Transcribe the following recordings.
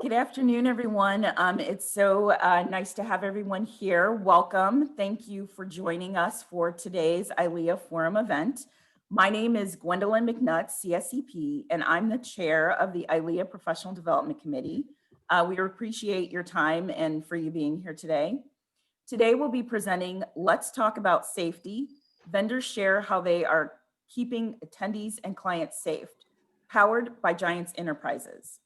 Good afternoon, everyone. It's so nice to have everyone here. Welcome. Thank you for joining us for today's ILEAFORUM event. My name is Gwendolyn McNutt, CSEP, and I'm the chair of the ILEA Professional Development Committee. We appreciate your time and for you being here today. Today, we'll be presenting Let's Talk About Safety. Vendors share how they are keeping attendees and clients safe, powered by Giants Enterprises.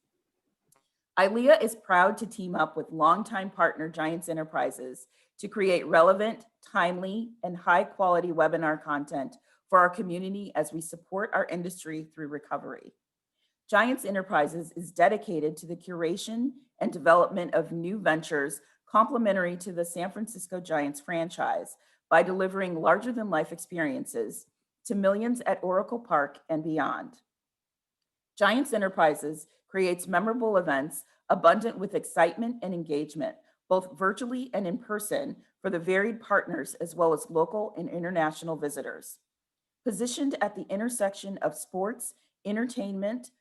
ILEA is proud to team up with longtime partner Giants Enterprises to create relevant, timely, and high-quality webinar content for our community as we support our industry through recovery. Giants Enterprises is dedicated to the curation and development of new ventures complementary to the San Francisco Giants franchise by delivering larger-than-life experiences to millions at Oracle Park and beyond. Giants Enterprises creates memorable events abundant with excitement and engagement, both virtually and in person, for the varied partners as well as local and international visitors. Positioned at the intersection of sports, entertainment,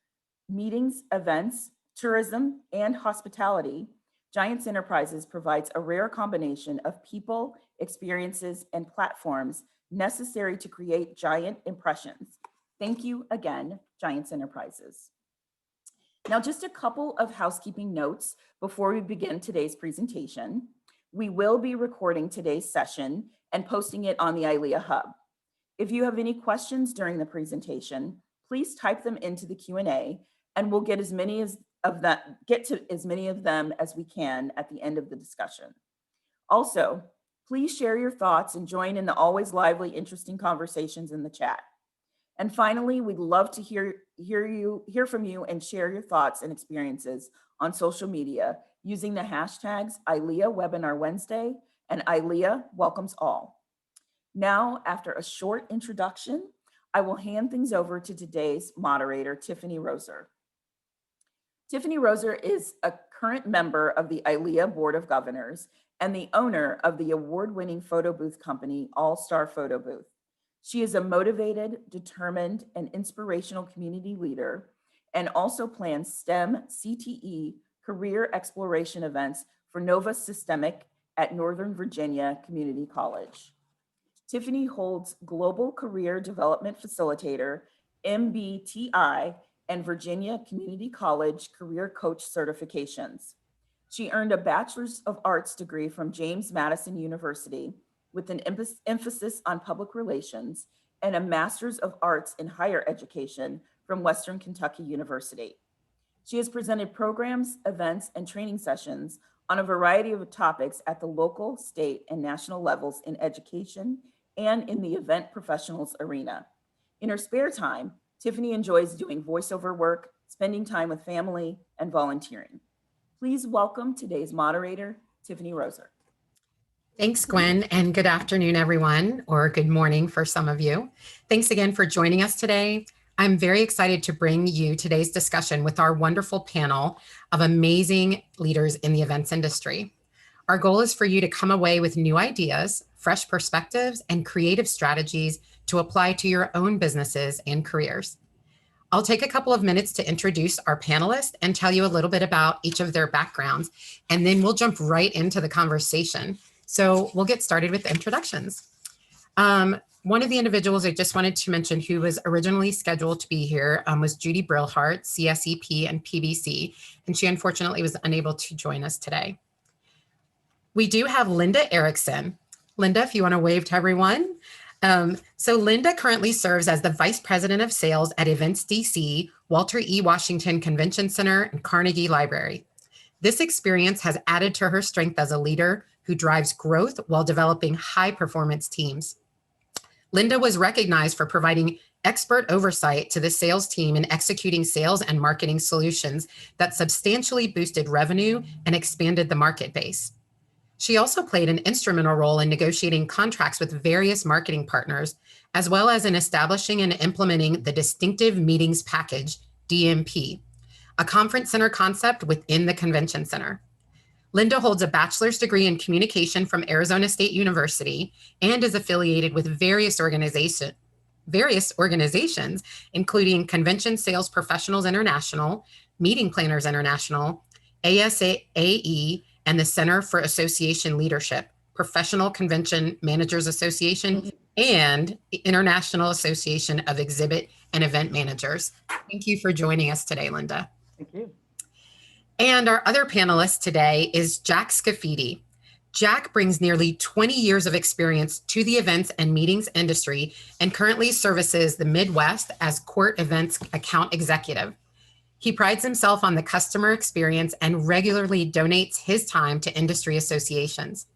meetings, events, tourism, and hospitality, Giants Enterprises provides a rare combination of people, experiences, and platforms necessary to create giant impressions. Thank you again, Giants Enterprises. Now, just a couple of housekeeping notes before we begin today's presentation. We will be recording today's session and posting it on the ILEA Hub. If you have any questions during the presentation, please type them into the Q&A and we'll get to as many of them as we can at the end of the discussion. Also, please share your thoughts and join in the always lively, interesting conversations in the chat. And finally, we'd love to hear from you and share your thoughts and experiences on social media using the hashtags ILEA Webinar Wednesday and ILEA Welcomes All. Now, after a short introduction, I will hand things over to today's moderator, Tiffany Roser. Tiffany Roser is a current member of the ILEA Board of Governors and the owner of the award-winning photo booth company, AllStar Photobooth. She is a motivated, determined, and inspirational community leader and also plans STEM CTE career exploration events for Nova Systemic at Northern Virginia Community College. Tiffany holds Global Career Development Facilitator, MBTI, and Virginia Community College Career Coach certifications. She earned a Bachelor's of Arts degree from James Madison University with an emphasis on public relations and a Master's of Arts in Higher Education from Western Kentucky University. She has presented programs, events, and training sessions on a variety of topics at the local, state, and national levels in education and in the event professionals arena. In her spare time, Tiffany enjoys doing voiceover work, spending time with family, and volunteering. Please welcome today's moderator, Tiffany Roser. Thanks, Gwen, and good afternoon, everyone, or good morning for some of you. Thanks again for joining us today. I'm very excited to bring you today's discussion with our wonderful panel of amazing leaders in the events industry. Our goal is for you to come away with new ideas, fresh perspectives, and creative strategies to apply to your own businesses and careers. I'll take a couple of minutes to introduce our panelists and tell you a little bit about each of their backgrounds, and then we'll jump right into the conversation. So we'll get started with introductions. One of the individuals I just wanted to mention who was originally scheduled to be here was Judy Brillhart, CSEP and PBC, and she unfortunately was unable to join us today. We do have Linda Erickson. Linda, if you want to wave to everyone. So Linda currently serves as the Vice President of Sales at Events DC, Walter E. Washington Convention Center, and Carnegie Library. This experience has added to her strength as a leader who drives growth while developing high-performance teams. Linda was recognized for providing expert oversight to the sales team in executing sales and marketing solutions that substantially boosted revenue and expanded the market base. She also played an instrumental role in negotiating contracts with various marketing partners, as well as in establishing and implementing the Distinctive Meetings Package, DMP, a conference center concept within the convention center. Linda holds a bachelor's degree in communication from Arizona State University and is affiliated with various organizations various organizations, including Convention Sales Professionals International, Meeting Planners International, ASAE, and the Center for Association Leadership, Professional Convention Managers Association, and the International Association of Exhibit and Event Managers. Thank you for joining us today, Linda. Thank you. And our other panelist today is Jack Scafide. Jack brings nearly 20 years of experience to the events and meetings industry and currently services the Midwest as CORT Events account executive. He prides himself on the customer experience and regularly donates his time to industry associations.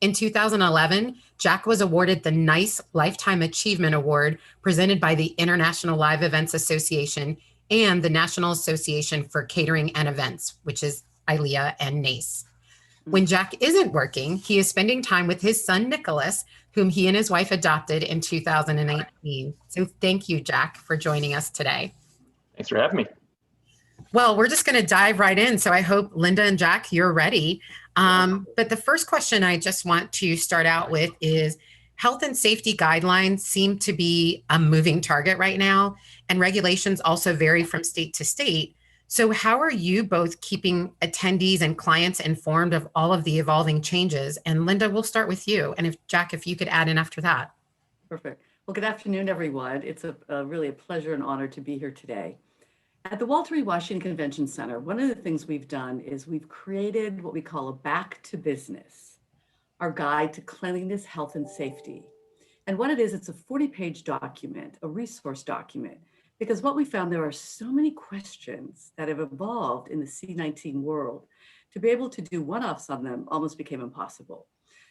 In 2011, Jack was awarded the NICE Lifetime Achievement Award presented by the International Live Events Association and the National Association for Catering and Events, which is ILEA and NACE. When Jack isn't working, he is spending time with his son, Nicholas, whom he and his wife adopted in 2018. So thank you, Jack, for joining us today. Thanks for having me. Well, we're just going to dive right in. So I hope Linda and Jack, you're ready. But the first question I just want to start out with is health and safety guidelines seem to be a moving target right now, and regulations also vary from state to state. So how are you both keeping attendees and clients informed of all of the evolving changes? And Linda, we'll start with you. And Jack, if you could add in after that. Perfect. Well, good afternoon, everyone. It's really a pleasure and honor to be here today. At the Walter E. Washington Convention Center, one of the things we've done is we've created what we call a Back to Business, our guide to cleanliness, health, and safety. And what it is, it's a 40-page document, a resource document, because what we found, there are so many questions that have evolved in the C19 world. To be able to do one-offs on them almost became impossible.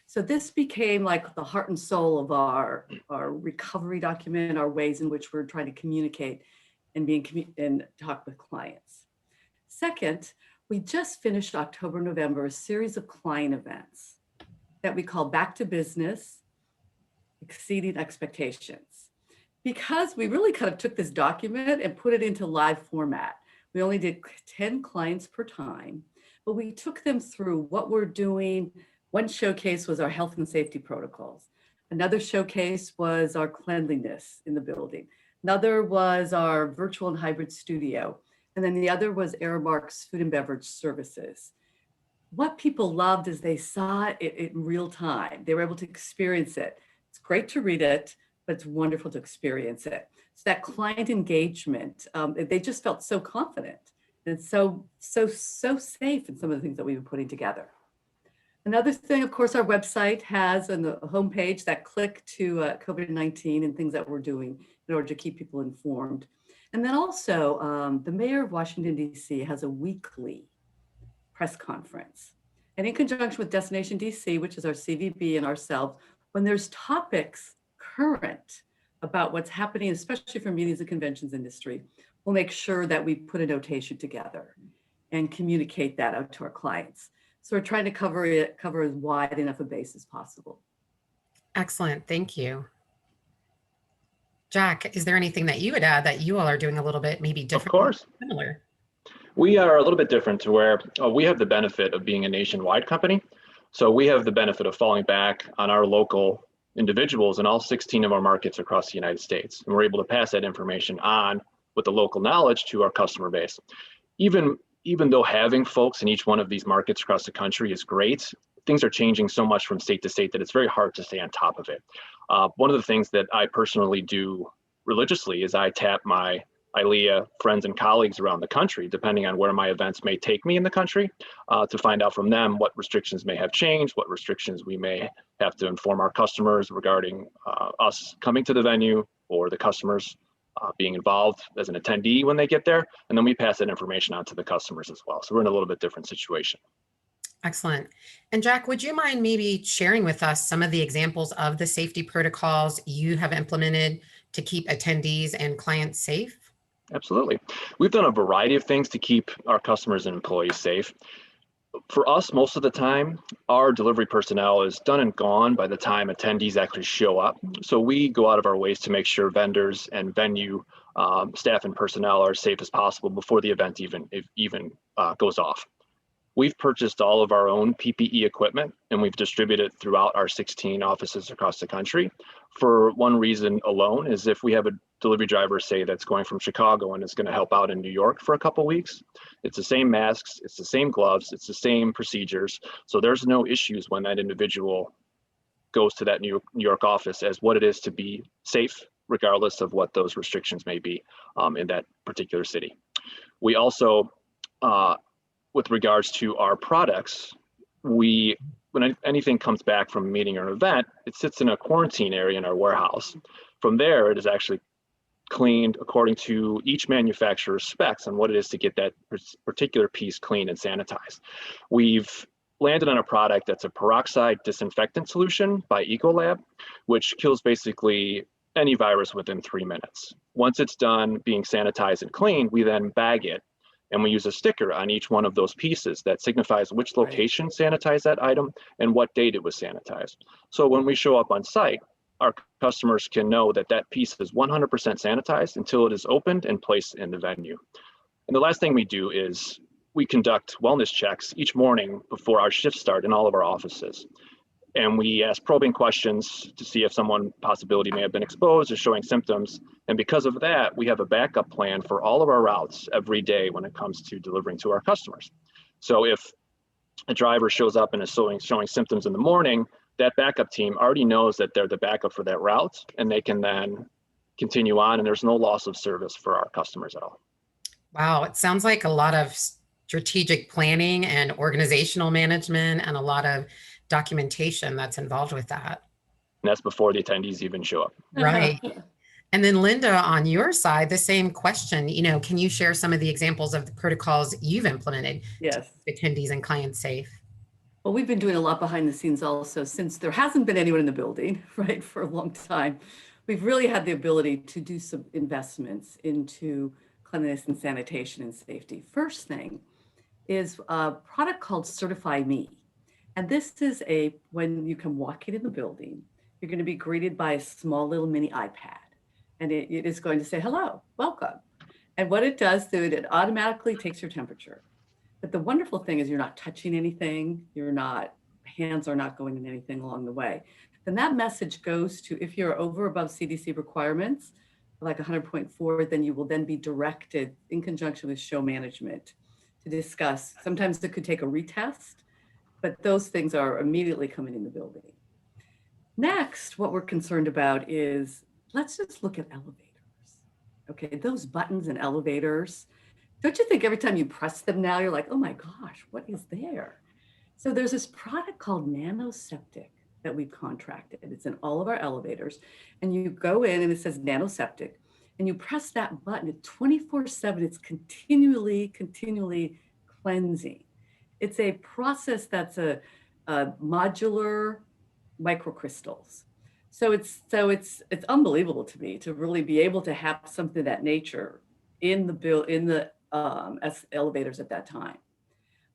So this became like the heart and soul of our recovery document, our ways in which we're trying to communicate and talk with clients. Second, we just finished October, November, a series of client events that we call Back to Business, Exceeding Expectations. Because we really kind of took this document and put it into live format. We only did 10 clients per time, but we took them through what we're doing. One showcase was our health and safety protocols. Another showcase was our cleanliness in the building. Another was our virtual and hybrid studio. And then the other was Aramark's food and beverage services. What people loved is they saw it in real time. They were able to experience it. It's great to read it, but it's wonderful to experience it. So that client engagement, they just felt so confident and so safe in some of the things that we've been putting together. Another thing, of course, our website has on the homepage that click to COVID-19 and things that we're doing in order to keep people informed. And then also the mayor of Washington, D.C. has a weekly press conference. And in conjunction with Destination DC, which is our CVB and ourselves, when there's topics current about what's happening, especially for meetings and conventions industry, we'll make sure that we put a notation together and communicate that out to our clients. So we're trying to cover as wide enough a base as possible. Excellent, thank you. Jack, is there anything that you would add that you all are doing a little bit maybe different? Of course. Similar? We are a little bit different to where we have the benefit of being a nationwide company. So we have the benefit of falling back on our local individuals in all 16 of our markets across the United States. And we're able to pass that information on with the local knowledge to our customer base. Even though having folks in each one of these markets across the country is great, things are changing so much from state to state that it's very hard to stay on top of it. One of the things that I personally do religiously is I tap my ILEA friends and colleagues around the country, depending on where my events may take me in the country, to find out from them what restrictions may have changed, what restrictions we may have to inform our customers regarding us coming to the venue or the customers being involved as an attendee when they get there. And then we pass that information on to the customers as well. So we're in a little bit different situation. Excellent. And Jack, would you mind maybe sharing with us some of the examples of the safety protocols you have implemented to keep attendees and clients safe? Absolutely. We've done a variety of things to keep our customers and employees safe. For us, most of the time, our delivery personnel is done and gone by the time attendees actually show up. So we go out of our ways to make sure vendors and venue staff and personnel are as safe as possible before the event even goes off. We've purchased all of our own PPE equipment and we've distributed it throughout our 16 offices across the country for one reason alone, is if we have a delivery driver, say, that's going from Chicago and is going to help out in New York for a couple weeks, it's the same masks, it's the same gloves, it's the same procedures. So there's no issues when that individual goes to that New York office as what it is to be safe, regardless of what those restrictions may be in that particular city. We also, with regards to our products, when anything comes back from a meeting or an event, it sits in a quarantine area in our warehouse. From there, it is actually cleaned according to each manufacturer's specs on what it is to get that particular piece cleaned and sanitized. We've landed on a product that's a peroxide disinfectant solution by Ecolab, which kills basically any virus within 3 minutes. Once it's done being sanitized and cleaned, we then bag it, and we use a sticker on each one of those pieces that signifies which location sanitized that item and what date it was sanitized. So when we show up on site, our customers can know that that piece is 100% sanitized until it is opened and placed in the venue. And the last thing we do is we conduct wellness checks each morning before our shifts start in all of our offices. And we ask probing questions to see if someone possibility may have been exposed or showing symptoms. And because of that, we have a backup plan for all of our routes every day when it comes to delivering to our customers. So if a driver shows up and is showing symptoms in the morning, that backup team already knows that they're the backup for that route, and they can then continue on, and there's no loss of service for our customers at all. Wow, it sounds like a lot of strategic planning and organizational management and a lot of documentation that's involved with that. And that's before the attendees even show up. Right. And then Linda, on your side, the same question, can you share some of the examples of the protocols you've implemented to keep attendees and clients safe? Well, we've been doing a lot behind the scenes also, since there hasn't been anyone in the building, right, for a long time. We've really had the ability to do some investments into cleanliness and sanitation and safety. First thing is a product called Certify Me. And this is when you come walking in the building, you're going to be greeted by a small little mini iPad. And it is going to say, hello, welcome. And what it does, it automatically takes your temperature. But the wonderful thing is you're not touching anything, hands are not going in anything along the way. Then that message goes to, if you're over above CDC requirements, like 100.4, then you will then be directed in conjunction with show management to discuss. Sometimes it could take a retest, but those things are immediately coming in the building. Next, what we're concerned about is, let's just look at elevators. Okay, those buttons in elevators, don't you think every time you press them now, you're like, oh my gosh, what is there? So there's this product called Nanoseptic that we've contracted. It's in all of our elevators. And you go in and it says Nanoseptic, and you press that button at 24/7, it's continually cleansing. It's a process that's a modular microcrystals. So it's unbelievable to me to really be able to have something of that nature in the elevators at that time.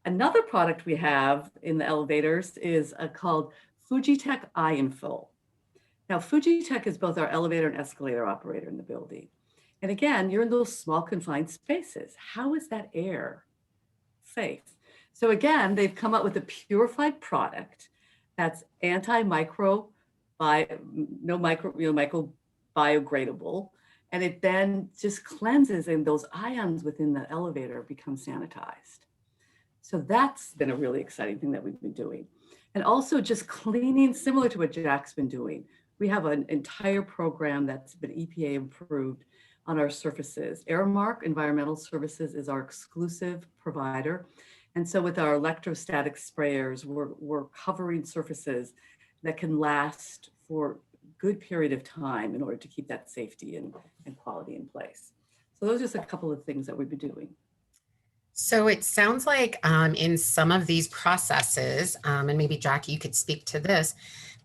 Another product we have in the elevators is called Fujitec iInfill. Now, Fujitec is both our elevator and escalator operator in the building. And again, you're in those small confined spaces. How is that air safe? So again, they've come up with a purified product that's microbiodegradable, and it then just cleanses, and those ions within the elevator become sanitized. So that's been a really exciting thing that we've been doing. And also just cleaning, similar to what Jack's been doing. We have an entire program that's been EPA approved on our surfaces. Airmark Environmental Services is our exclusive provider. And so with our electrostatic sprayers, we're covering surfaces that can last for a good period of time in order to keep that safety and quality in place. So those are just a couple of things that we've been doing. So it sounds like in some of these processes, and maybe Jack, you could speak to this,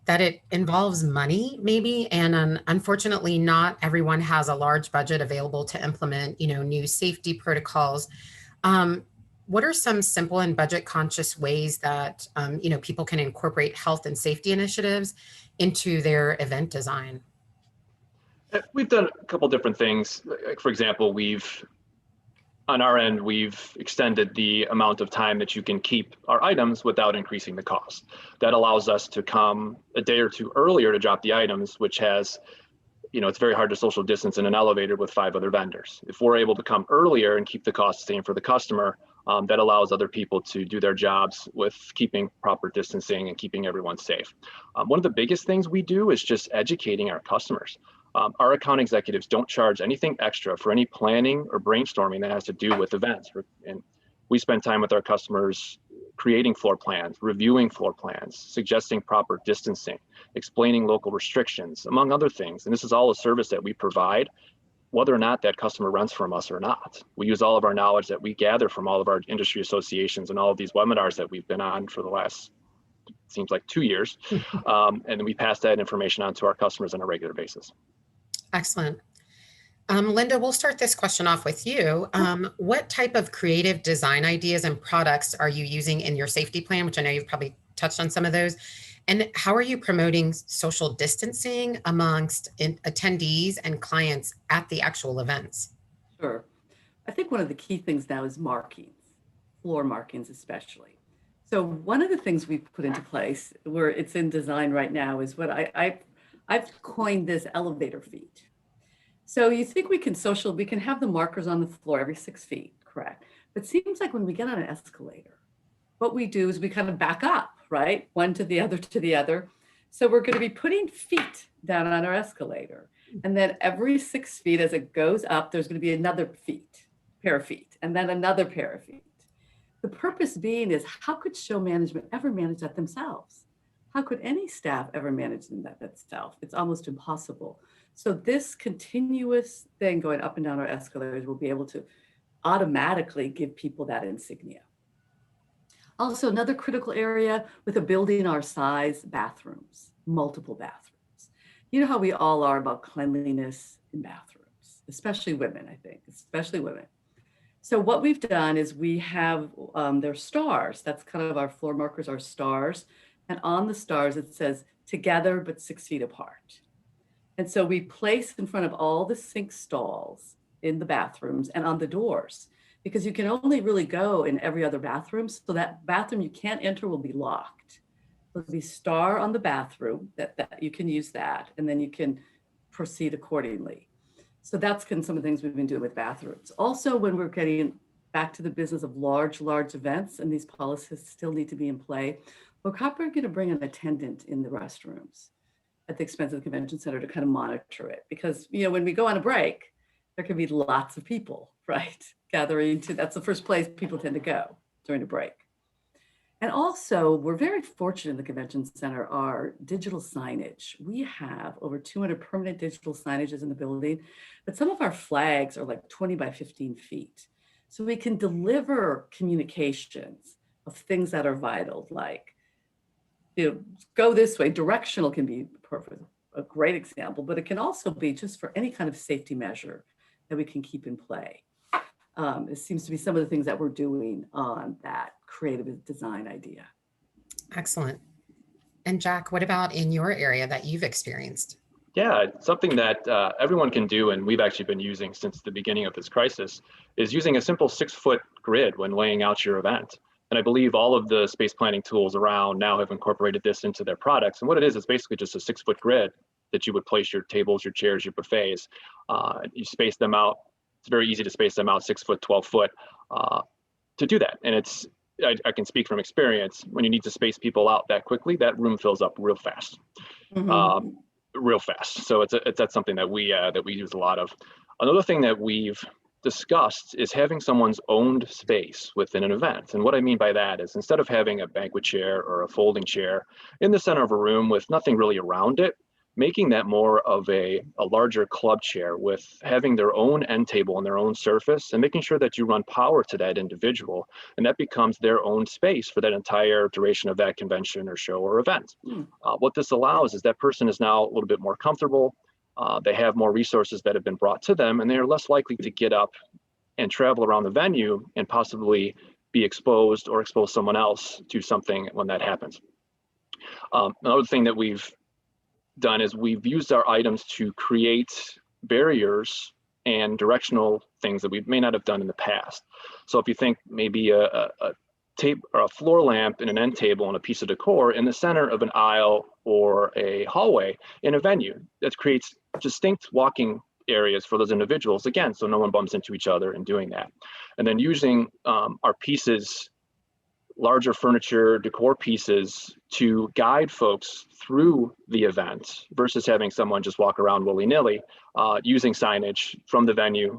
that it involves money maybe, and unfortunately not everyone has a large budget available to implement, new safety protocols. What are some simple and budget conscious ways that, people can incorporate health and safety initiatives into their event design? We've done a couple different things. Like, for example, we've on our end, we've extended the amount of time that you can keep our items without increasing the cost. That allows us to come a day or two earlier to drop the items, which has, it's very hard to social distance in an elevator with 5 other vendors. If we're able to come earlier and keep the cost the same for the customer, that allows other people to do their jobs with keeping proper distancing and keeping everyone safe. One of the biggest things we do is just educating our customers. Our account executives don't charge anything extra for any planning or brainstorming that has to do with events. And we spend time with our customers creating floor plans, reviewing floor plans, suggesting proper distancing, explaining local restrictions, among other things. And this is all a service that we provide, whether or not that customer rents from us or not. We use all of our knowledge that we gather from all of our industry associations and all of these webinars that we've been on for the last, it seems like 2 years. And then we pass that information on to our customers on a regular basis. Excellent. Linda, we'll start this question off with you. What type of creative design ideas and products are you using in your safety plan, which I know you've probably touched on some of those? And how are you promoting social distancing amongst attendees and clients at the actual events? Sure. I think one of the key things now is markings, floor markings especially. So one of the things we've put into place, where it's in design right now, is what I've coined this elevator feet. So you think we can have the markers on the floor every 6 feet, correct? But it seems like when we get on an escalator, what we do is we kind of back up, right? One to the other. So we're going to be putting feet down on our escalator. And then every 6 feet as it goes up, there's going to be another pair of feet, and then another pair of feet. The purpose being is, how could show management ever manage that themselves? How could any staff ever manage that themselves? It's almost impossible. So this continuous thing going up and down our escalators will be able to automatically give people that insignia. Also, another critical area with a building our size, bathrooms, multiple bathrooms. You know how we all are about cleanliness in bathrooms, especially women, I think, especially women. So what we've done is we have their stars. That's kind of our floor markers, our stars. And on the stars, it says together, but 6 feet apart. And so we place in front of all the sink stalls in the bathrooms and on the doors, because you can only really go in every other bathroom. So that bathroom you can't enter will be locked. There'll be star on the bathroom that you can use that, and then you can proceed accordingly. So that's some of the things we've been doing with bathrooms. Also, when we're getting back to the business of large events, and these policies still need to be in play, we're probably going to bring an attendant in the restrooms at the expense of the convention center to kind of monitor it. Because, when we go on a break, there can be lots of people, right? That's the first place people tend to go during a break. And also, we're very fortunate in the convention center, our digital signage. We have over 200 permanent digital signages in the building, but some of our flags are like 20 by 15 feet. So we can deliver communications of things that are vital, like, go this way. Directional can be a great example, but it can also be just for any kind of safety measure that we can keep in play. It seems to be some of the things that we're doing on that creative design idea. Excellent. And Jack, what about in your area that you've experienced? Yeah, something that everyone can do, and we've actually been using since the beginning of this crisis, is using a simple 6-foot grid when laying out your event. And I believe all of the space planning tools around now have incorporated this into their products. And what it is basically just a 6-foot grid that you would place your tables, your chairs, your buffets. You space them out. It's very easy to space them out 6 foot, 12 foot to do that. And I can speak from experience, when you need to space people out that quickly, that room fills up real fast. Real fast. So that's something that we use a lot of. Another thing that we've discussed is having someone's owned space within an event. And what I mean by that is, instead of having a banquet chair or a folding chair in the center of a room with nothing really around it, making that more of a larger club chair with having their own end table and their own surface, and making sure that you run power to that individual, and that becomes their own space for that entire duration of that convention or show or event. What this allows is that person is now a little bit more comfortable. They have more resources that have been brought to them, and they are less likely to get up and travel around the venue and possibly be exposed or expose someone else to something when that happens. Another thing that we've done is we've used our items to create barriers and directional things that we may not have done in the past. So if you think maybe a tape or a floor lamp and an end table and a piece of decor in the center of an aisle or a hallway in a venue, that creates distinct walking areas for those individuals, again, so no one bumps into each other in doing that. And then using our pieces, larger furniture, decor pieces, to guide folks through the event versus having someone just walk around willy-nilly, using signage from the venue,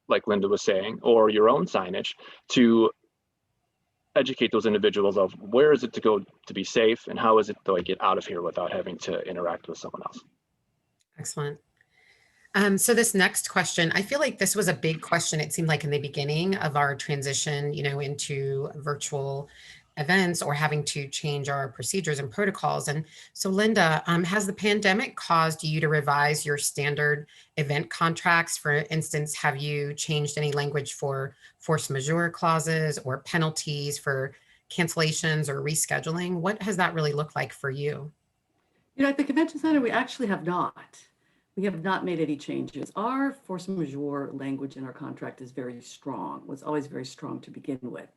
like Linda was saying, or your own signage to educate those individuals of where is it to go to be safe and how is it to get out of here without having to interact with someone else. Excellent. So this next question, I feel like this was a big question. It seemed like in the beginning of our transition, into virtual events or having to change our procedures and protocols. And so Linda, has the pandemic caused you to revise your standard event contracts? For instance, have you changed any language for force majeure clauses or penalties for cancellations or rescheduling? What has that really looked like for you? At the convention center, we actually have not. We have not made any changes. Our force majeure language in our contract is very strong, was always very strong to begin with.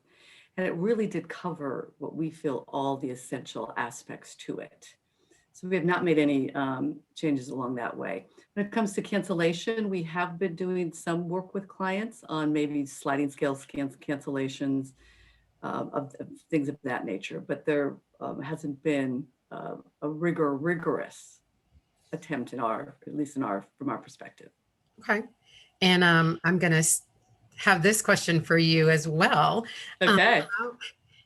And it really did cover what we feel all the essential aspects to it. So we have not made any changes along that way. When it comes to cancellation, we have been doing some work with clients on maybe sliding scale cancellations of things of that nature, but there hasn't been a rigorous attempt from our perspective. Okay. And I'm going to have this question for you as well. Okay.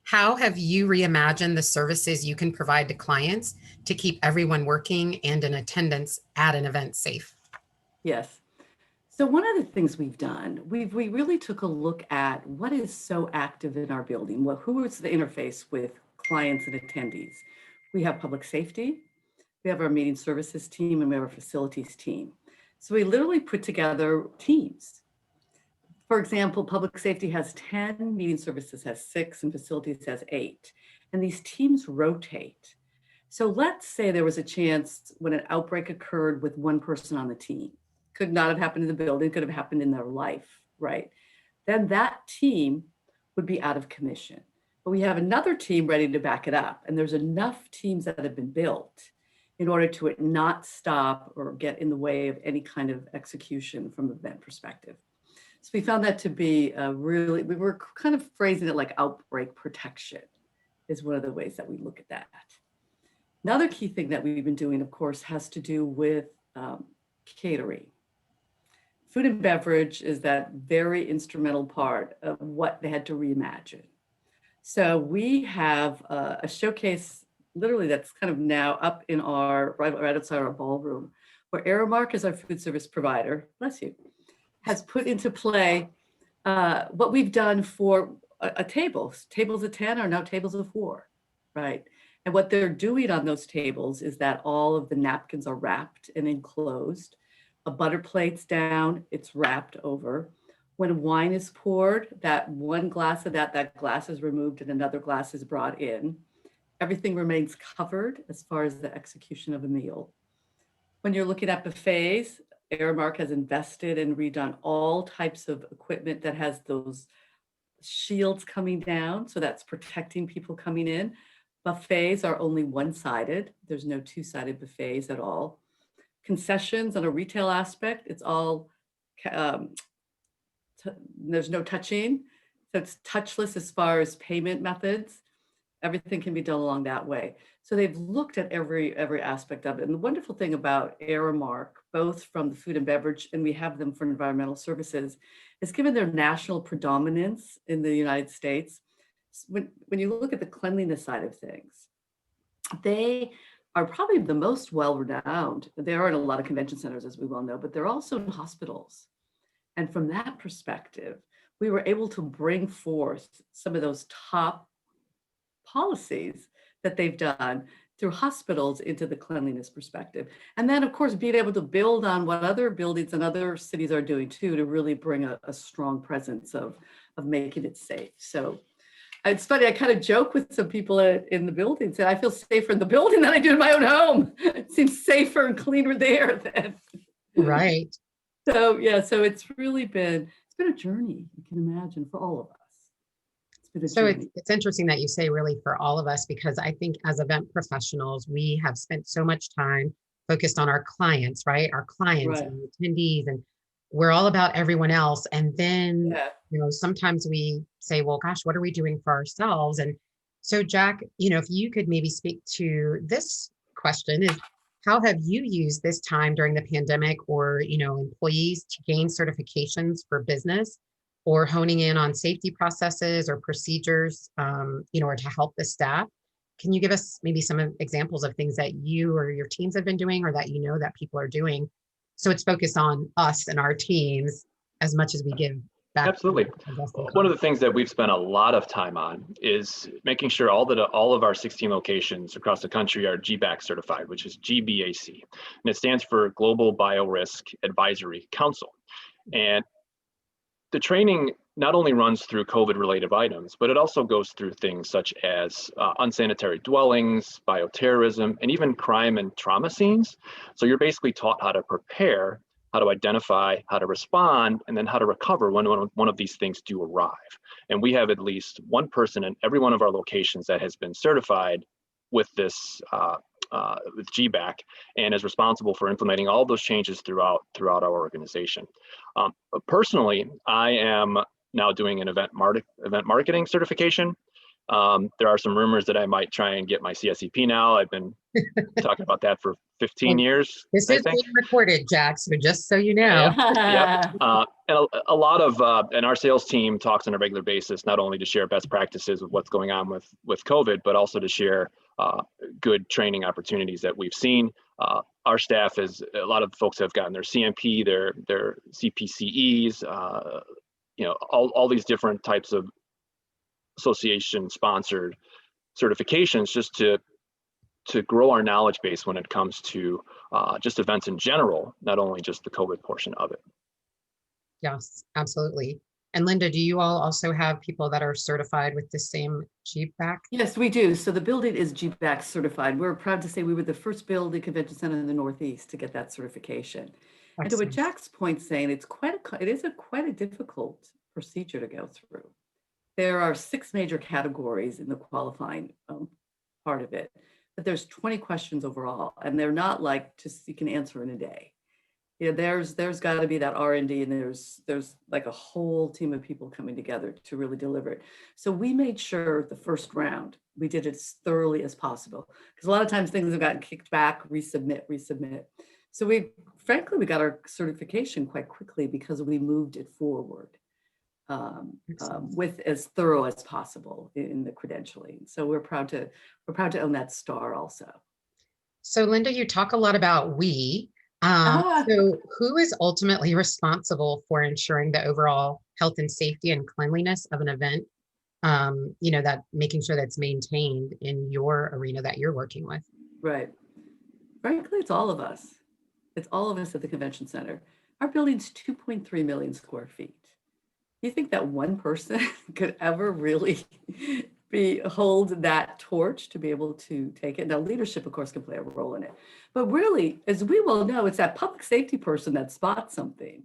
How have you reimagined the services you can provide to clients to keep everyone working and in attendance at an event safe? Yes. So one of the things we've done, we really took a look at what is so active in our building. Who is the interface with clients and attendees? We have public safety, we have our meeting services team, and we have our facilities team. So we literally put together teams. For example, public safety has 10, meeting services has 6, and facilities has 8. And these teams rotate. So let's say there was a chance when an outbreak occurred with one person on the team. Could not have happened in the building, could have happened in their life, right? Then that team would be out of commission. But we have another team ready to back it up. And there's enough teams that have been built in order to it not stop or get in the way of any kind of execution from an event perspective. So we found that to be we were kind of phrasing it like outbreak protection is one of the ways that we look at that. Another key thing that we've been doing, of course, has to do with catering. Food and beverage is that very instrumental part of what they had to reimagine. So we have a showcase literally that's kind of now up in our, right outside our ballroom, where Aramark is our food service provider, bless you, has put into play what we've done for a table. Tables of 10 are now tables of 4, right? And what they're doing on those tables is that all of the napkins are wrapped and enclosed. A butter plate's down, it's wrapped over. When wine is poured, that one glass of that glass is removed and another glass is brought in. Everything remains covered as far as the execution of a meal. When you're looking at buffets, Aramark has invested and redone all types of equipment that has those shields coming down. So that's protecting people coming in. Buffets are only one-sided. There's no two-sided buffets at all. Concessions on a retail aspect, it's all, there's no touching. So it's touchless as far as payment methods. Everything can be done along that way. So they've looked at every aspect of it. And the wonderful thing about Aramark, both from the food and beverage, and we have them for environmental services, is given their national predominance in the United States, when you look at the cleanliness side of things, they are probably the most well-renowned. They are in a lot of convention centers, as we well know, but they're also in hospitals. And from that perspective, we were able to bring forth some of those top policies that they've done through hospitals into the cleanliness perspective. And then, of course, being able to build on what other buildings and other cities are doing too, to really bring a strong presence of making it safe. So it's funny, I kind of joke with some people in the building, say I feel safer in the building than I do in my own home. It seems safer and cleaner there than. Right. So yeah, so it's been a journey, you can imagine, for all of us. It's been a So journey. it's interesting that you say really for all of us, because I think as event professionals, we have spent so much time focused on our clients, right? Our clients Right. and attendees, and we're all about everyone else. And then, Yeah. sometimes we say, well, gosh, what are we doing for ourselves? And so Jack, if you could maybe speak to this question is, how have you used this time during the pandemic or, employees to gain certifications for business or honing in on safety processes or procedures, or to help the staff? Can you give us maybe some examples of things that you or your teams have been doing or that that people are doing? So it's focused on us and our teams as much as we give back. Absolutely. One of the things that we've spent a lot of time on is making sure all of our 16 locations across the country are GBAC certified, which is GBAC, and it stands for Global Biorisk Advisory Council. And the training not only runs through COVID-related items, but it also goes through things such as unsanitary dwellings, bioterrorism, and even crime and trauma scenes. So you're basically taught how to prepare, how to identify, how to respond, and then how to recover when one of these things do arrive. And we have at least one person in every one of our locations that has been certified with this with GBAC and is responsible for implementing all those changes throughout our organization. Personally, I am now doing an event marketing certification. There are some rumors that I might try and get my CSEP now. I've been talking about that for 15 years. This is being recorded, Jack, so just so you know. Yep. And a lot of, and our sales team talks on a regular basis, not only to share best practices with what's going on with COVID, but also to share good training opportunities that we've seen. Our staff is, a lot of folks have gotten their CMP, their CPCEs, all these different types of association sponsored certifications just to grow our knowledge base when it comes to just events in general, not only just the COVID portion of it. Yes, absolutely. And Linda, do you all also have people that are certified with the same GBAC? Yes, we do. So the building is GBAC certified. We're proud to say we were the first building convention center in the Northeast to get that certification. Excellent. And to what Jack's point saying, it is quite a difficult procedure to go through. There are 6 major categories in the qualifying part of it, but there's 20 questions overall, and they're not like just you can answer in a day. There's got to be that R&D, and there's like a whole team of people coming together to really deliver it. So we made sure the first round we did it as thoroughly as possible, because a lot of times things have gotten kicked back, resubmit. So we got our certification quite quickly because we moved it forward with as thorough as possible in the credentialing. So we're proud to own that star also. So Linda, you talk a lot about we. So who is ultimately responsible for ensuring the overall health and safety and cleanliness of an event? That making sure that's maintained in your arena that you're working with. Right. Frankly, it's all of us. It's all of us at the convention center. Our building's 2.3 million square feet. You think that one person could ever really hold that torch to be able to take it? Now, leadership, of course, can play a role in it. But really, as we well know, it's that public safety person that spots something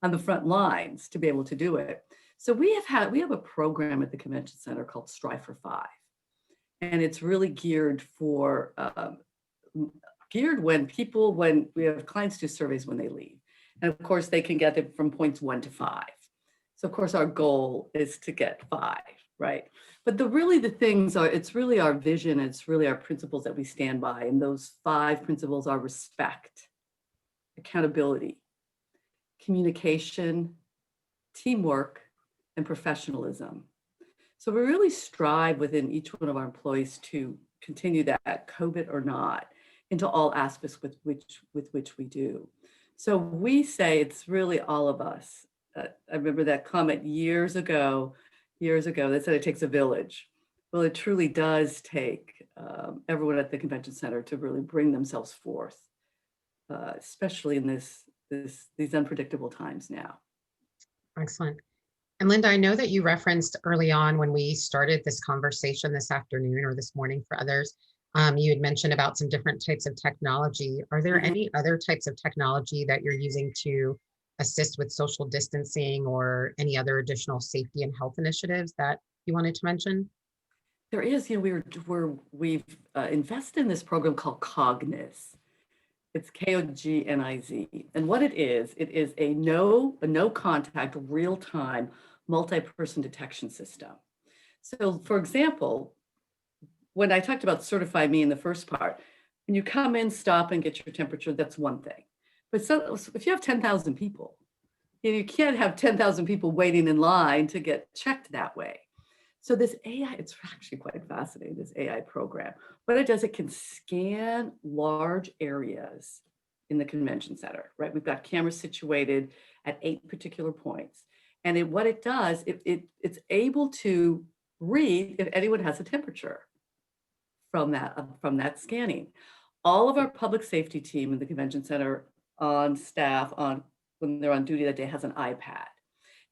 on the front lines to be able to do it. So we have a program at the convention center called Strive for 5. And it's really geared when we have clients do surveys when they leave. And of course, they can get it from points 1 to 5. So of course, our goal is to get 5, right? But the things are, it's really our vision, it's really our principles that we stand by. And those 5 principles are respect, accountability, communication, teamwork, and professionalism. So we really strive within each one of our employees to continue that, COVID or not, into all aspects with which we do. So we say it's really all of us. I remember that comment years ago that said it takes a village. Well, it truly does take everyone at the convention center to really bring themselves forth, especially in these unpredictable times now. Excellent. And Linda, I know that you referenced early on when we started this conversation this afternoon or this morning for others, you had mentioned about some different types of technology. Are there any other types of technology that you're using to assist with social distancing or any other additional safety and health initiatives that you wanted to mention? There is, we've invested in this program called Cogniz. It's Cogniz. And what it is a no contact, real time, multi-person detection system. So for example, when I talked about certify me in the first part, when you come in, stop and get your temperature, that's one thing. But so if you have 10,000 people, you can't have 10,000 people waiting in line to get checked that way. So this AI, it's actually quite fascinating, this AI program. What it does, it can scan large areas in the convention center, right? We've got cameras situated at 8 particular points. And what it does, it's able to read if anyone has a temperature from that scanning. All of our public safety team in the convention center on staff when they're on duty that day has an iPad.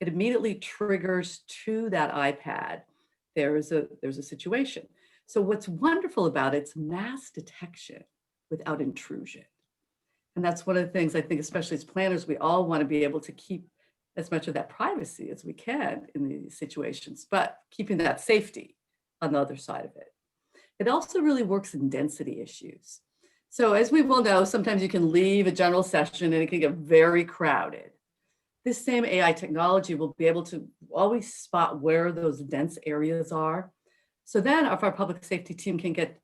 It immediately triggers to that iPad. There's a situation. So what's wonderful about it's mass detection without intrusion. And that's one of the things I think, especially as planners, we all want to be able to keep as much of that privacy as we can in these situations, but keeping that safety on the other side of it. It also really works in density issues. So as we well know, sometimes you can leave a general session and it can get very crowded. This same AI technology will be able to always spot where those dense areas are. So then if our public safety team can get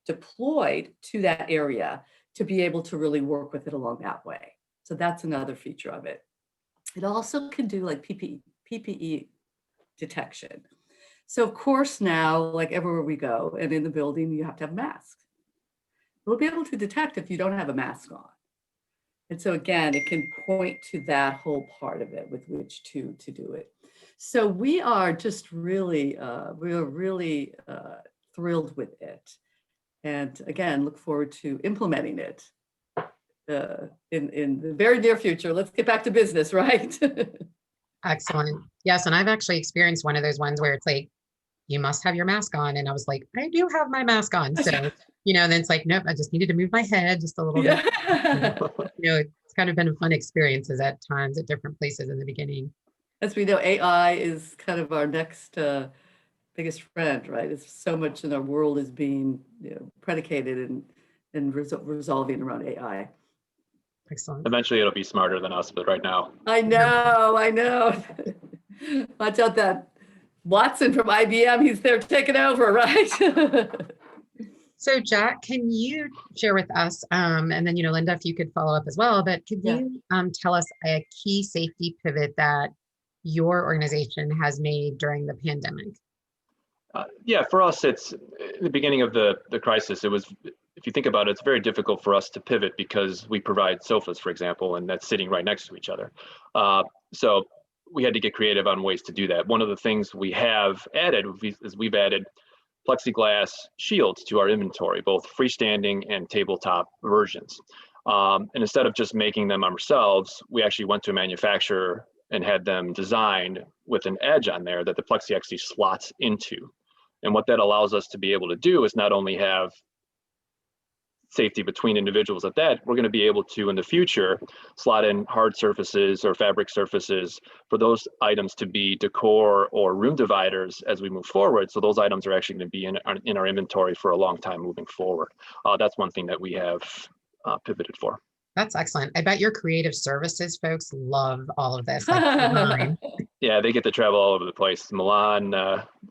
deployed to that area to be able to really work with it along that way. So that's another feature of it. It also can do like PPE detection. So of course now, like everywhere we go and in the building, you have to have masks. We'll be able to detect if you don't have a mask on. And so again, it can point to that whole part of it with which to do it. So we are just really, thrilled with it. And again, look forward to implementing it in the very near future. Let's get back to business, right? Excellent. Yes. And I've actually experienced one of those ones where it's like, you must have your mask on. And I was like, I do have my mask on. So, then it's like, nope, I just needed to move my head just a little bit. It's kind of been fun experiences at times at different places in the beginning. As we know, AI is kind of our next biggest friend, right? It's so much in our world is being predicated and resolving around AI. Excellent. Eventually it'll be smarter than us, but right now. I know. Watch out that Watson from IBM, he's there taking over, right? So Jack, can you share with us, and then, Linda, if you could follow up as well, but could you tell us a key safety pivot that your organization has made during the pandemic? For us, it's the beginning of the crisis. It was, if you think about it, it's very difficult for us to pivot because we provide sofas, for example, and that's sitting right next to each other. So we had to get creative on ways to do that. One of the things we have added is we've added plexiglass shields to our inventory, both freestanding and tabletop versions. And instead of just making them ourselves, we actually went to a manufacturer and had them designed with an edge on there that the plexi actually slots into. And what that allows us to be able to do is not only have safety between individuals at that, we're going to be able to in the future slot in hard surfaces or fabric surfaces for those items to be decor or room dividers as we move forward. So those items are actually going to be in our inventory for a long time moving forward. That's one thing that we have pivoted for. That's excellent. I bet your creative services folks love all of this. Yeah, they get to travel all over the place. Milan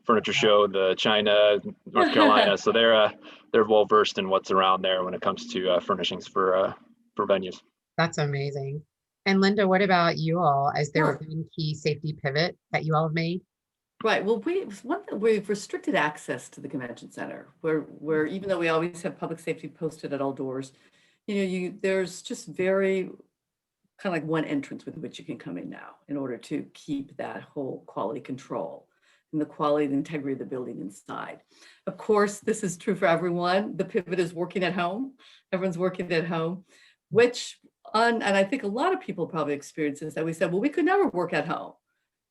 Furniture Show, the China, North Carolina. So they're well versed in what's around there when it comes to furnishings for venues. That's amazing. And Linda, what about you all? Is there a key safety pivot that you all have made? Right. Well, we've restricted access to the convention center, where even though we always have public safety posted at all doors, there's just very kind of like one entrance with which you can come in now in order to keep that whole quality control and the quality and integrity of the building inside. Of course, this is true for everyone. The pivot is working at home. Everyone's working at home, and I think a lot of people probably experience this, that we said, well, we could never work at home.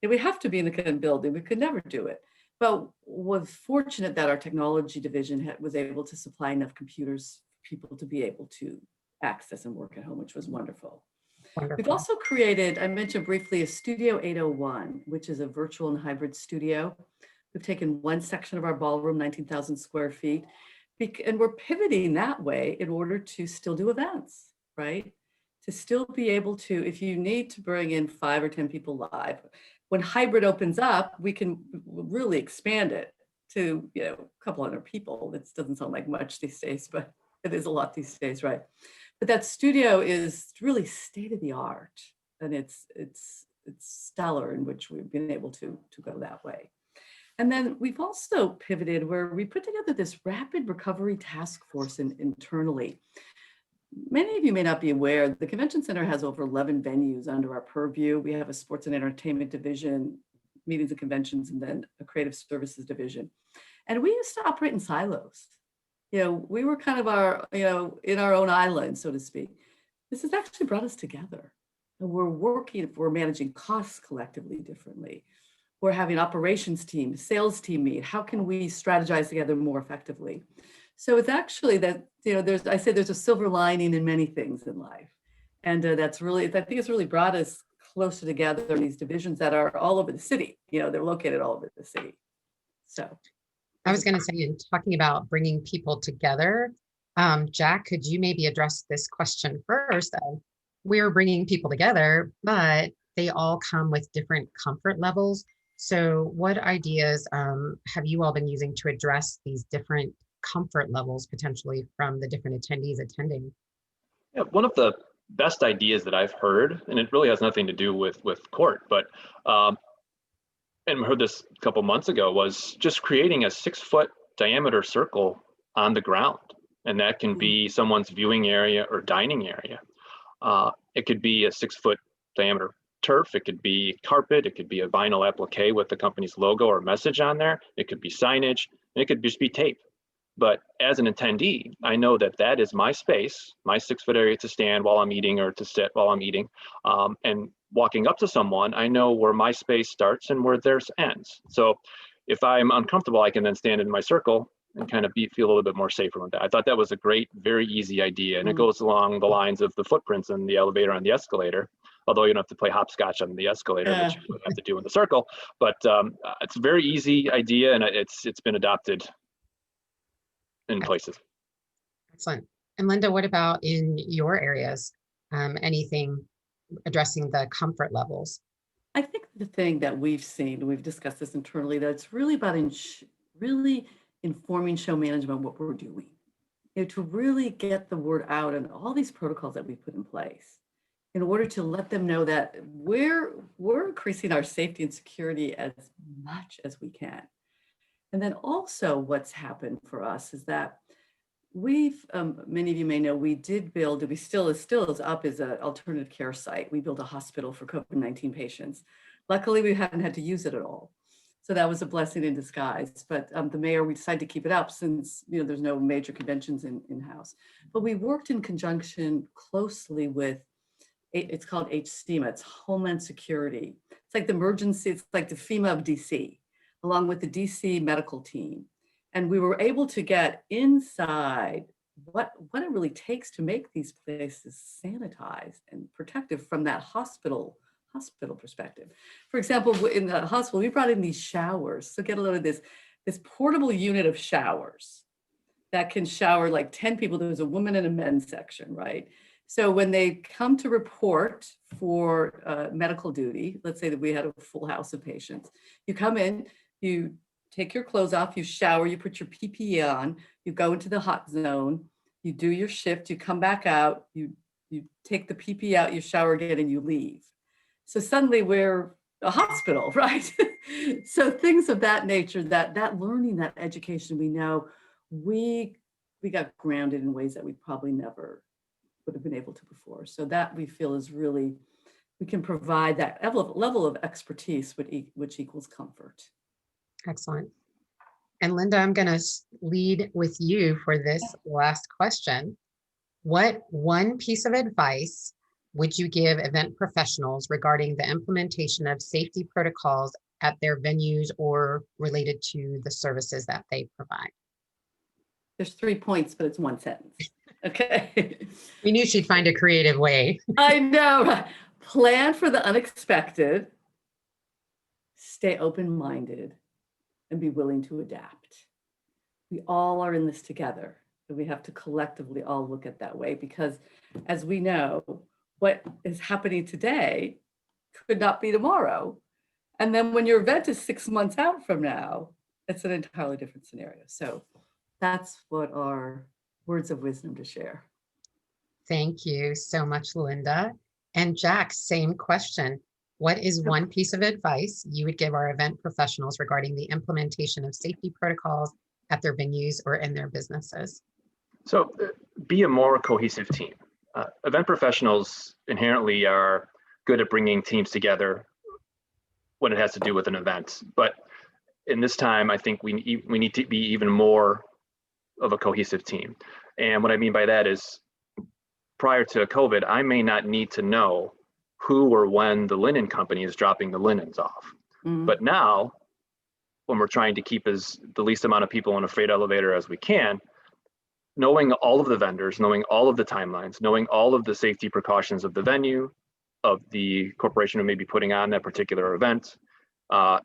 We have to be in the building. We could never do it. But was fortunate that our technology division was able to supply enough computers for people to be able to access and work at home, which was wonderful. We've Wonderful. also created, I mentioned briefly, a Studio 801, which is a virtual and hybrid studio. We've taken one section of our ballroom, 19,000 square feet, and we're pivoting that way in order to still do events, right? To still be able to, if you need to bring in 5 or 10 people live, when hybrid opens up, we can really expand it to, a couple hundred people. That doesn't sound like much these days, but it is a lot these days, right? But that studio is really state of the art, and it's stellar in which we've been able to go that way. And then we've also pivoted where we put together this rapid recovery task force internally. Many of you may not be aware, the convention center has over 11 venues under our purview. We have a sports and entertainment division, meetings and conventions, and then a creative services division. And we used to operate in silos. We were kind of in our own island, so to speak. This has actually brought us together. And we're managing costs collectively differently. We're having operations team, sales team meet. How can we strategize together more effectively? So it's actually that, there's a silver lining in many things in life. And that's really, I think it's really brought us closer together in these divisions that are all over the city. They're located all over the city. So. I was going to say, in talking about bringing people together, Jack, could you maybe address this question first? We're bringing people together, but they all come with different comfort levels. So what ideas have you all been using to address these different comfort levels potentially from the different attendees attending? Yeah, one of the best ideas that I've heard, and it really has nothing to do with CORT, but and heard this a couple months ago, was just creating a 6-foot diameter circle on the ground. And that can be someone's viewing area or dining area. It could be a 6-foot diameter turf. It could be carpet. It could be a vinyl applique with the company's logo or message on there. It could be signage. And it could just be tape. But as an attendee, I know that that is my space, my 6-foot area to stand while I'm eating or to sit while I'm eating. And walking up to someone, I know where my space starts and where theirs ends. So if I'm uncomfortable, I can then stand in my circle and kind of feel a little bit more safer with that. I thought that was a great, very easy idea. And it goes along the lines of the footprints in the elevator and the escalator, although you don't have to play hopscotch on the escalator, which you would have to do in the circle. But it's a very easy idea, and it's been adopted in places. Excellent. And Linda, what about in your areas? Anything addressing the comfort levels? I think the thing that we've seen, we've discussed this internally, that it's really about really informing show management what we're doing, to really get the word out and all these protocols that we put in place in order to let them know that we're increasing our safety and security as much as we can. And then also what's happened for us is that we've, many of you may know, we still is up as an alternative care site. We built a hospital for COVID-19 patients. Luckily, we haven't had to use it at all. So that was a blessing in disguise. But the mayor, we decided to keep it up since there's no major conventions in-house. But we worked in conjunction closely with, it's called HSEMA, it's Homeland Security. It's like the emergency, it's like the FEMA of DC, along with the DC medical team. And we were able to get inside what it really takes to make these places sanitized and protective from that hospital perspective. For example, in the hospital, we brought in these showers. So get a load of this portable unit of showers that can shower like 10 people. There's a woman and a men's section, right? So when they come to report for medical duty, let's say that we had a full house of patients, you come in, you take your clothes off, you shower, you put your PPE on, you go into the hot zone, you do your shift, you come back out, you take the PPE out, you shower again, and you leave. So suddenly we're a hospital, right? So things of that nature, that learning, that education, we know we got grounded in ways that we probably never would have been able to before. So that we feel is really, we can provide that level of expertise, which equals comfort. Excellent. And Linda, I'm going to lead with you for this last question. What one piece of advice would you give event professionals regarding the implementation of safety protocols at their venues or related to the services that they provide? There's 3 points, but it's one sentence. Okay. We knew she'd find a creative way. I know. Right? Plan for the unexpected, stay open-minded, and be willing to adapt. We all are in this together, and we have to collectively all look at that way, because as we know, what is happening today could not be tomorrow. And then when your event is 6 months out from now, it's an entirely different scenario. So that's what our words of wisdom to share. Thank you so much, Linda. And Jack, same question. What is one piece of advice you would give our event professionals regarding the implementation of safety protocols at their venues or in their businesses? So be a more cohesive team. Event professionals inherently are good at bringing teams together when it has to do with an event. But in this time, I think we need to be even more of a cohesive team. And what I mean by that is, prior to COVID, I may not need to know who or when the linen company is dropping the linens off. But now, when we're trying to keep the least amount of people in a freight elevator as we can, knowing all of the vendors, knowing all of the timelines, knowing all of the safety precautions of the venue, of the corporation who may be putting on that particular event, all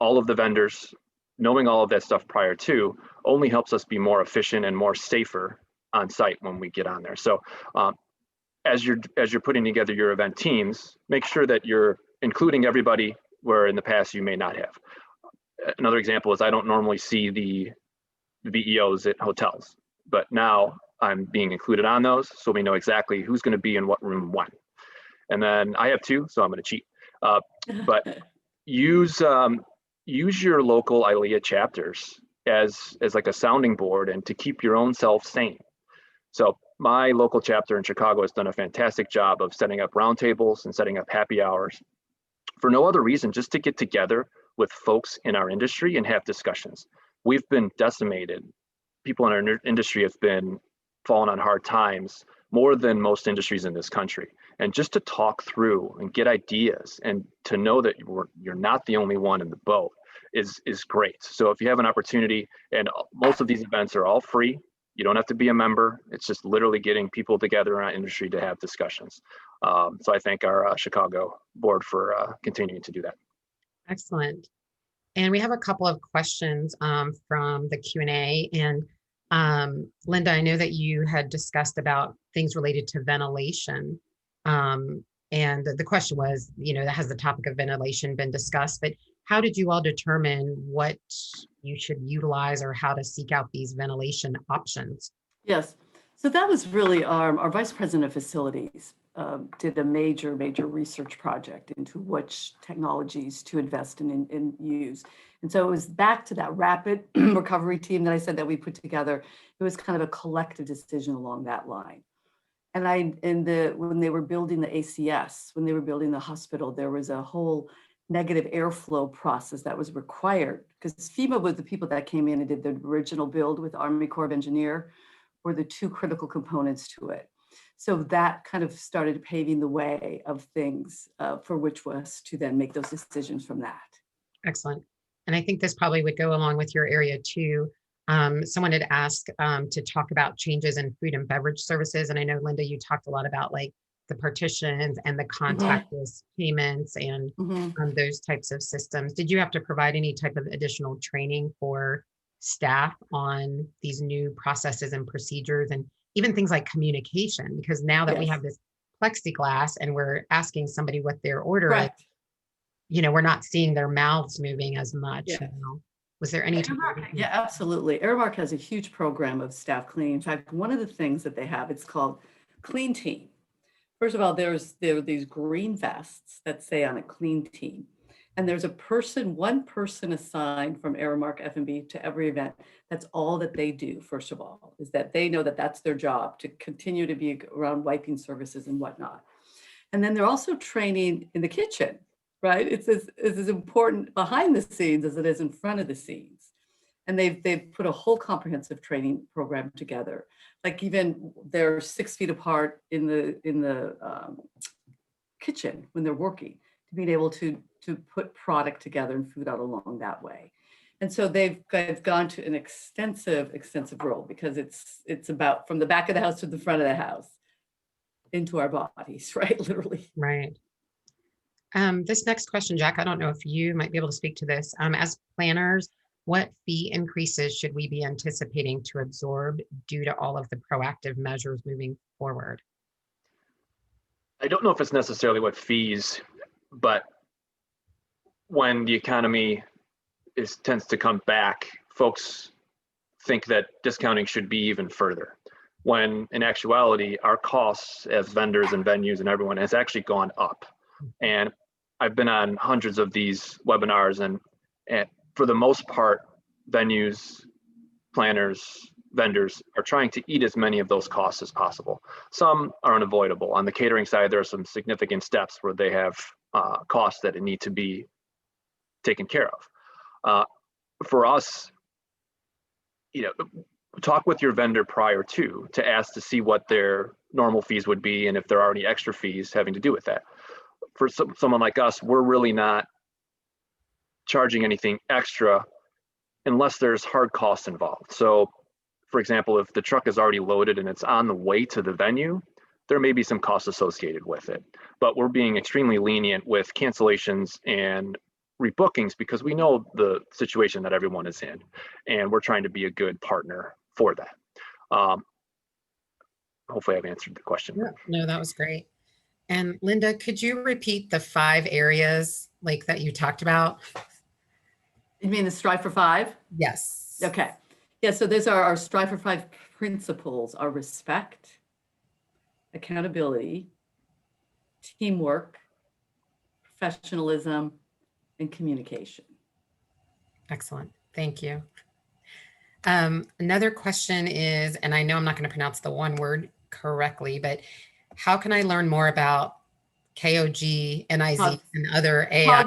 of the vendors, knowing all of that stuff prior to only helps us be more efficient and more safer on site when we get on there. So as you're putting together your event teams, make sure that you're including everybody where in the past you may not have. Another example is I don't normally see the VEOs at hotels, but now I'm being included on those, so we know exactly who's going to be in what room when. And then I have two, so I'm going to cheat. But use your local ILEA chapters as like a sounding board and to keep your own self sane. So my local chapter in Chicago has done a fantastic job of setting up roundtables and setting up happy hours for no other reason, just to get together with folks in our industry and have discussions. We've been decimated. People in our industry have been falling on hard times more than most industries in this country. And just to talk through and get ideas and to know that you're not the only one in the boat is great. So if you have an opportunity, and most of these events are all free, you don't have to be a member. It's just literally getting people together in our industry to have discussions. So I thank our Chicago board for continuing to do that. Excellent. And we have a couple of questions from the Q&A. And Linda, I know that you had discussed about things related to ventilation. And the question was, has the topic of ventilation been discussed? But how did you all determine what you should utilize or how to seek out these ventilation options? Yes. So that was really our Vice President of Facilities did a major research project into which technologies to invest in and use. And so it was back to that rapid recovery team that I said that we put together. It was kind of a collective decision along that line. And when they were building the ACS, when they were building the hospital, there was a whole negative airflow process that was required, because FEMA was the people that came in and did the original build with Army Corps of Engineer, were the two critical components to it. So that kind of started paving the way of things for which was to then make those decisions from that. Excellent. And I think this probably would go along with your area too. Someone had asked to talk about changes in food and beverage services. And I know, Linda, you talked a lot about like the partitions and the contactless payments and those types of systems. Did you have to provide any type of additional training for staff on these new processes and procedures and even things like communication? Because now that we have this plexiglass and we're asking somebody what their order is, we're not seeing their mouths moving as much. Was there any? Yeah, absolutely. Aramark has a huge program of staff cleaning. In fact, one of the things that they have, it's called Clean Team. First of all, there are these green vests that say on a Clean Team. And there's one person assigned from Aramark F&B to every event. That's all that they do, first of all, is that they know that that's their job, to continue to be around wiping services and whatnot. And then they're also training in the kitchen, right? It's as important behind the scenes as it is in front of the scenes. And they've put a whole comprehensive training program together. Like even they're 6 feet apart in the kitchen when they're working, to being able to put product together and food out along that way. And so they've gone to an extensive role, because it's about from the back of the house to the front of the house into our bodies, right? Literally. Right. This next question, Jack, I don't know if you might be able to speak to this. As planners, what fee increases should we be anticipating to absorb due to all of the proactive measures moving forward? I don't know if it's necessarily what fees, but when the economy tends to come back, folks think that discounting should be even further, when in actuality, our costs as vendors and venues and everyone has actually gone up. And I've been on hundreds of these webinars, and for the most part, venues, planners, vendors are trying to eat as many of those costs as possible. Some are unavoidable. On the catering side, there are some significant steps where they have costs that need to be taken care of. For us, talk with your vendor prior to ask to see what their normal fees would be, and if there are any extra fees having to do with that. For someone like us, we're really not charging anything extra unless there's hard costs involved. So, for example, if the truck is already loaded and it's on the way to the venue, there may be some costs associated with it. But we're being extremely lenient with cancellations and rebookings because we know the situation that everyone is in, and we're trying to be a good partner for that. Hopefully I've answered the question. Yeah, no, that was great. And Linda, could you repeat the 5 areas that you talked about? You mean the Strive for 5? Yes. Okay. Yeah, so those are our Strive for 5 principles: are respect, accountability, teamwork, professionalism, and communication. Excellent. Thank you. Another question is, and I know I'm not going to pronounce the one word correctly, but how can I learn more about KOG, NIZ, and other AI?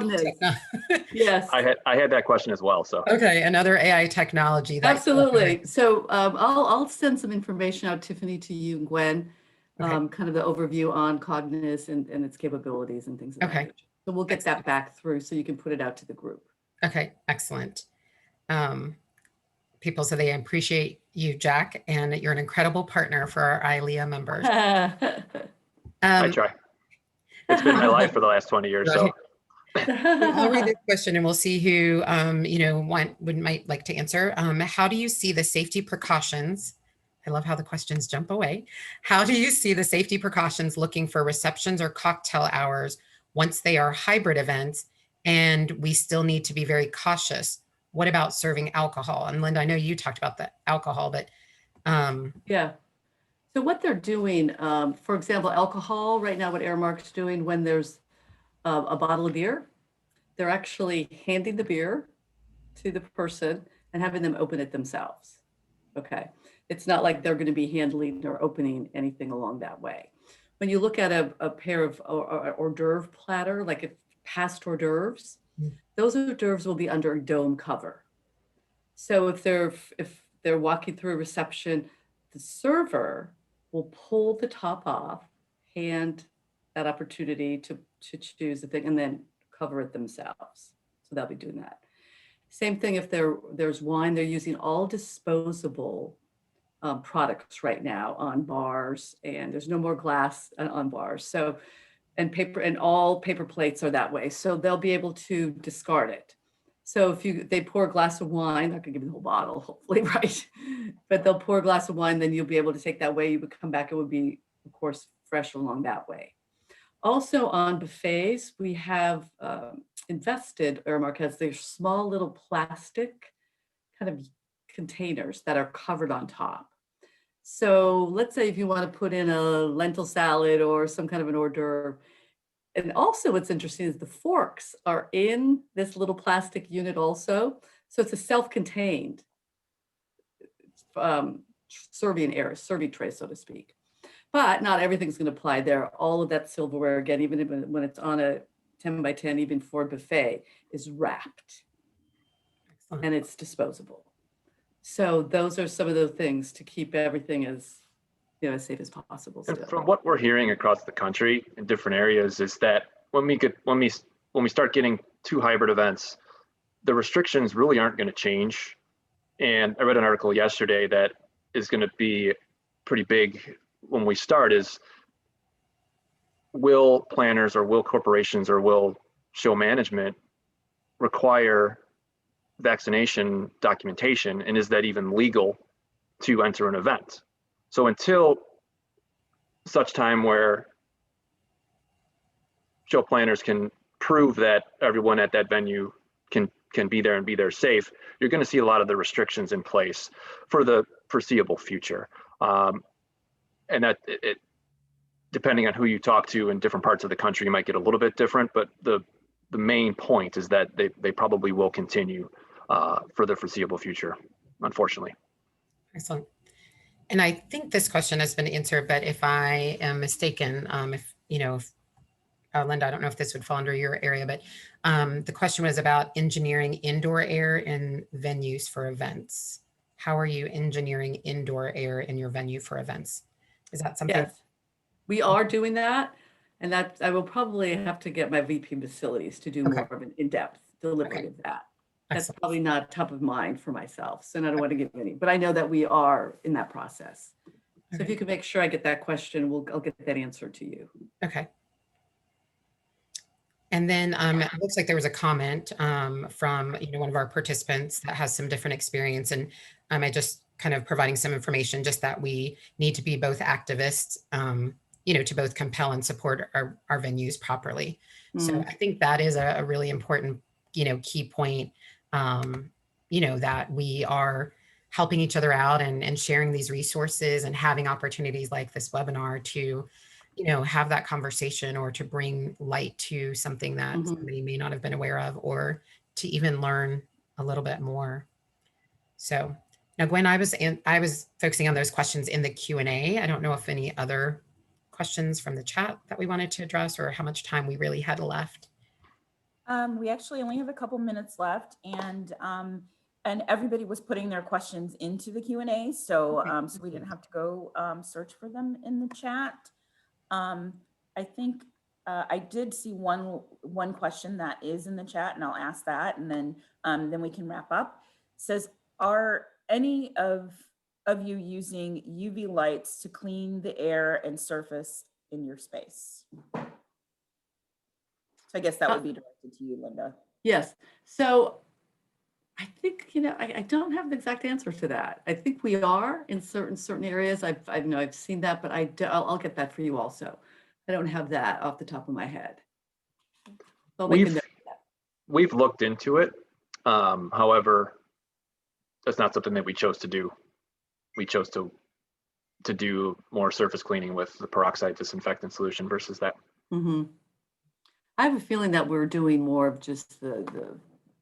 Yes. I had that question as well. So okay, another AI technology. Absolutely. So I'll send some information out, Tiffany, to you and Gwen, kind of the overview on Cognitus and its capabilities and things. Okay. So we'll get that back through so you can put it out to the group. Okay, excellent. People say they appreciate you, Jack, and you're an incredible partner for our ILEA members. I try. It's been my life for the last 20 years. Right. So I'll read this question and we'll see who might like to answer. How do you see the safety precautions? I love how the questions jump away. How do you see the safety precautions looking for receptions or cocktail hours once they are hybrid events and we still need to be very cautious? What about serving alcohol? And Linda, I know you talked about the alcohol, but yeah. So what they're doing, for example, alcohol right now, what Aramark's doing when there's a bottle of beer, they're actually handing the beer to the person and having them open it themselves. Okay. It's not like they're going to be handling or opening anything along that way. When you look at a pair of hors d'oeuvre platter, like a past hors d'oeuvres, those hors d'oeuvres will be under a dome cover. So if they're walking through a reception, the server will pull the top off, hand that opportunity to choose the thing, and then cover it themselves. So they'll be doing that. Same thing if there's wine, they're using all disposable products right now on bars, and there's no more glass on bars. So, and paper, and all paper plates are that way. So they'll be able to discard it. So if they pour a glass of wine, they're gonna give you the whole bottle, hopefully, right? But they'll pour a glass of wine, then you'll be able to take that way. You would come back, it would be, of course, fresh along that way. Also on buffets, we have invested, Aramark has their small little plastic kind of containers that are covered on top. So let's say if you want to put in a lentil salad or some kind of an hors d'oeuvre. And also what's interesting is the forks are in this little plastic unit also. So it's a self-contained serving tray, so to speak. But not everything's going to apply there. All of that silverware, again, even when it's on a 10 by 10, even for a buffet, is wrapped. Excellent. And it's disposable. So those are some of the things to keep everything as safe as possible. And from what we're hearing across the country in different areas is that when we start getting 2 hybrid events, the restrictions really aren't going to change. And I read an article yesterday that is going to be pretty big when we start is, will planners or will corporations or will show management require vaccination documentation, and is that even legal to enter an event? So until such time where show planners can prove that everyone at that venue can be there and be there safe, you're going to see a lot of the restrictions in place for the foreseeable future. And that it, depending on who you talk to in different parts of the country, you might get a little bit different, but the main point is that they probably will continue for the foreseeable future, unfortunately. Excellent. And I think this question has been answered, but if I am mistaken, if Linda, I don't know if this would fall under your area, but the question was about engineering indoor air in venues for events. How are you engineering indoor air in your venue for events? Is that something? Yes, we are doing that. And that I will probably have to get my VP facilities to do more of an in-depth delivery of that. That's Excellent. probably not top of mind for myself. So I don't want to give any, but I know that we are in that process. So if you can make sure I get that question, I'll get that answer to you. Okay. And then it looks like there was a comment from one of our participants that has some different experience, and I just kind of providing some information, just that we need to be both activists, to both compel and support our venues properly. So I think that is a really important, key point, that we are helping each other out and sharing these resources and having opportunities like this webinar to have that conversation, or to bring light to something that somebody may not have been aware of, or to even learn a little bit more. So now, Gwen, I was focusing on those questions in the Q&A. I don't know if any other questions from the chat that we wanted to address, or how much time we really had left. We actually only have a couple minutes left, and everybody was putting their questions into the Q&A, so so we didn't have to go search for them in the chat. I think I did see one question that is in the chat, and I'll ask that, and then we can wrap up. It says, are any of you using UV lights to clean the air and surface in your space? So I guess that would be directed to you, Linda. Yes. So I think, I don't have the exact answer to that. I think we are in certain areas. I've seen that, but I'll get that for you also. I don't have that off the top of my head. We've looked into it. However, that's not something that we chose to do. We chose to do more surface cleaning with the peroxide disinfectant solution versus that. I have a feeling that we're doing more of just the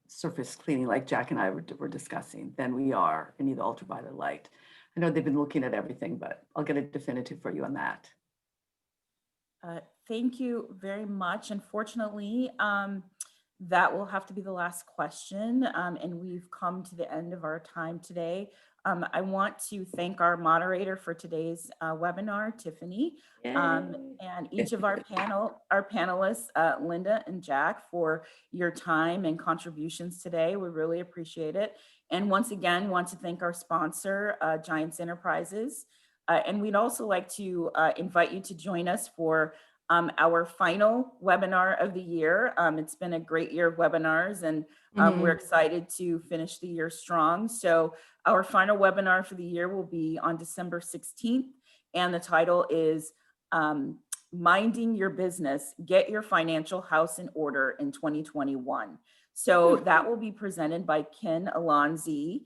surface cleaning, like Jack and I were discussing, than we are any of the ultraviolet light. I know they've been looking at everything, but I'll get a definitive for you on that. Thank you very much. Unfortunately, that will have to be the last question, and we've come to the end of our time today. I want to thank our moderator for today's webinar, Tiffany, and each of our panelists, Linda and Jack, for your time and contributions today. We really appreciate it. And once again, want to thank our sponsor, Giants Enterprises. And we'd also like to invite you to join us for our final webinar of the year. It's been a great year of webinars, and we're excited to finish the year strong. So our final webinar for the year will be on December 16th, and the title is Minding Your Business, Get Your Financial House in Order in 2021. So that will be presented by Ken Alonzi,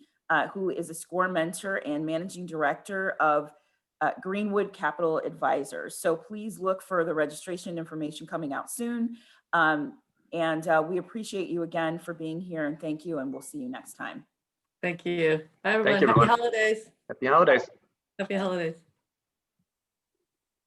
who is a SCORE mentor and managing director of Greenwood Capital Advisors. So please look for the registration information coming out soon. And we appreciate you again for being here, and thank you, and we'll see you next time. Thank you. Bye, everyone. Thank you, everyone. Happy holidays. Happy holidays. Happy holidays.